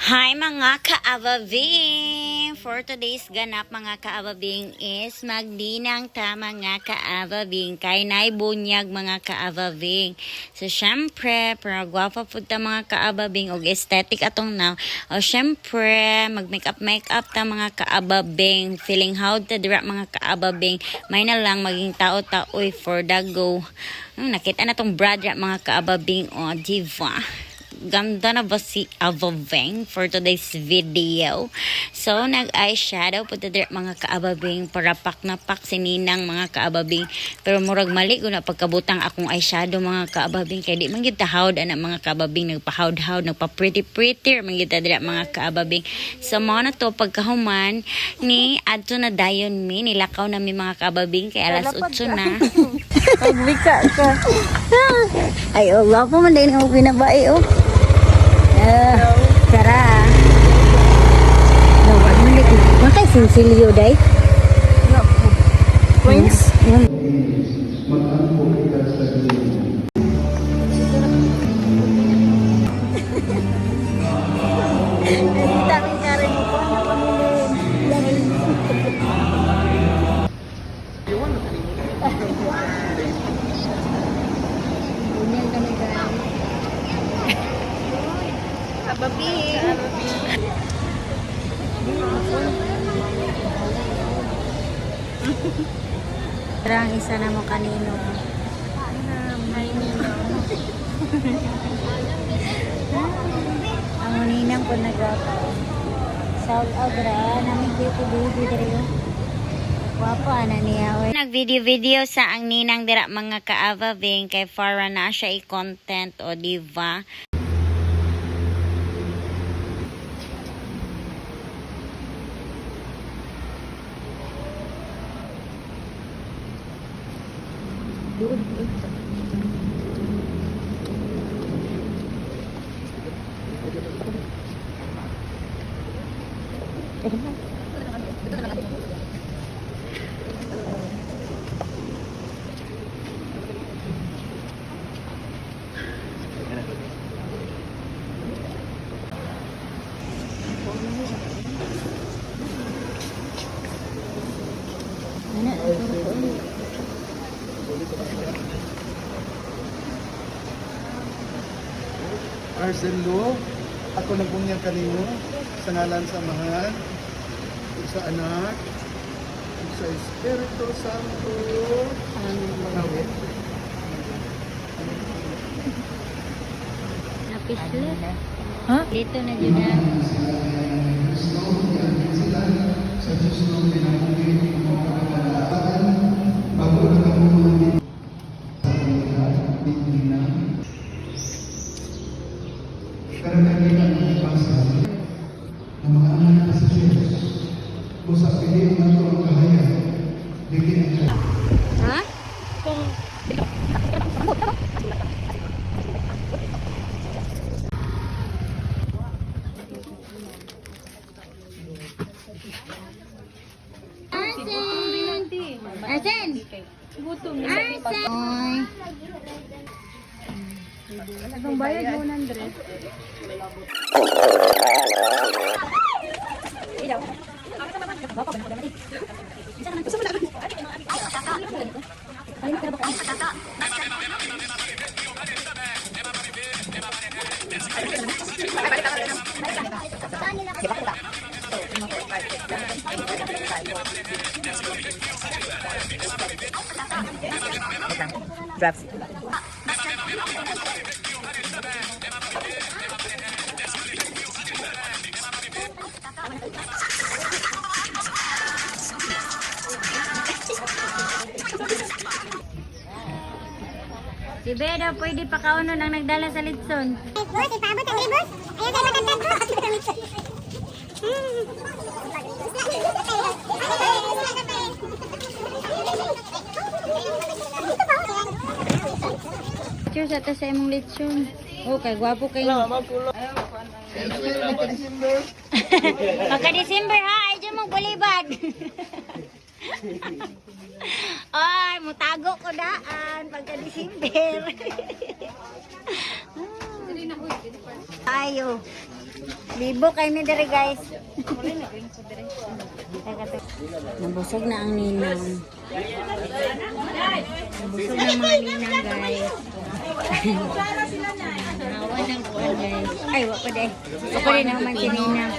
Hi mga kaababing! For today's ganap mga kaababing is magdinang ta mga kaababing kay naibunyag mga kaababing. So syempre, para gwapa po ta mga kaababing og aesthetic atong now. O syempre, mag-makeup ta mga kaababing. Feeling how ta dira mga kaababing. May na lang maging tao-taoy for the go. Nakita na tong brad mga kaababing o diva. Ganda na ba si Avaveng for today's video? So, nag-eyeshadow po tayo mga kaababing para pak na pak sininang mga kaababing. Pero murag mali ko na pagkabutang akong eyeshadow mga kaababing. Kaya di man kita hawd na mga kaababing. Nagpa-hawd-hawd, nagpa-pretty-pretty mga kita mga kaababing. So, mga na to pagkahuman ni adto na dayon mi. Nilakaw na mi mga kaababing. Kaya alas 8 na. Pagbika ka. Ay, Allah po man din ako pinabae, oh. Tara. Nawag mo nito. Makay sinsilyo, day? Wings? Daming kare mo po. Bunyan kami guys. Kababi. Tara, ang isa na mo kanino. Ang uninang po nagapa. Shout out ra. Namin dito baby dito. Guwapo ana niya. Nag-video sa ang ninang dira mga kaababing kay Farah na siya i-content o diva. Arcelo, ako nagbunyag kanino sa ngalan sa mahal, sa anak, sa Espiritu Santo. Amen. Napisle. Ha? Dito na dyan na. Karena kita bangsa na mga anak sa Diyos, kung sa piling na ito ang kahayag, bigyan ang Ha? Arsen! Arsen! Oy. Anong bayad mo ng dress? Drops. Si Beda, pwede pa kaunon ang nagdala sa litson. Boss, ipaabot ang libos. Ayan tayo matagdag ko. Cheers ato sa imong litson. Oh, kay gwapo kayo. Pagka-December ha, ay dyan mong bulibad. Ay, mutago ko daan pagka-December. Ayo. Libo kay mi dere guys. Nabusog na ang ninang. Nabusog na mga ninang guys. Nawa ng kuwan guys. Ay, wako de. Wako de naman si ninang.